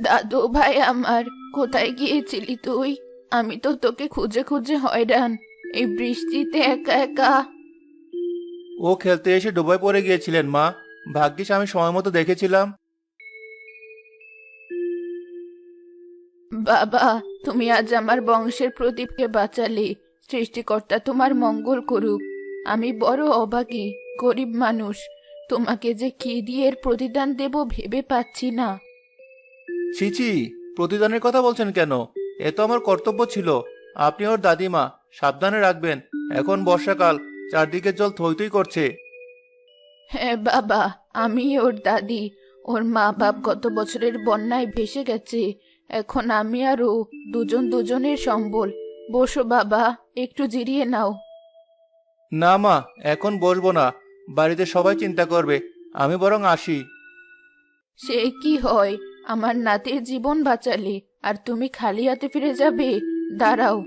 দাদু ভাই আমার, কোথায় গিয়েছিলি তুই? আমি তো তোকে খুঁজে খুঁজে হয়রান, এই বৃষ্টিতে একা একা। ও খেলতে এসে ডুবায় পড়ে গিয়েছিলেন মা। ভাগ্যিস আমি সময় মতো দেখেছিলাম। বাবা, তুমি আজ আমার বংশের প্রদীপকে বাঁচালে। সৃষ্টিকর্তা তোমার মঙ্গল করুক। আমি বড় অভাগী, গরিব মানুষ। তোমাকে যে কি দিয়ে এর প্রতিদান দেব ভেবে পাচ্ছি না। ছি ছি, প্রতিদানের কথা বলছেন কেন? এ তো আমার কর্তব্য ছিল। আপনি ওর দাদিমা, সাবধানে রাখবেন। এখন বর্ষাকাল, চারদিকে জল থই থই করছে। হ্যাঁ বাবা, আমি ওর দাদি। ওর মা বাপ গত বছরের বন্যায় ভেসে গেছে। এখন আমি আর ও দুজন দুজনের সম্বল। বসো বাবা, একটু জিরিয়ে নাও। না মা, এখন বসবো না। বাড়িতে সবাই চিন্তা করবে। আমি বরং আসি। সে কি হয়? আমার নাতির জীবন বাঁচালে আর তুমি খালি হাতে ফিরে যাবে? দাঁড়াও,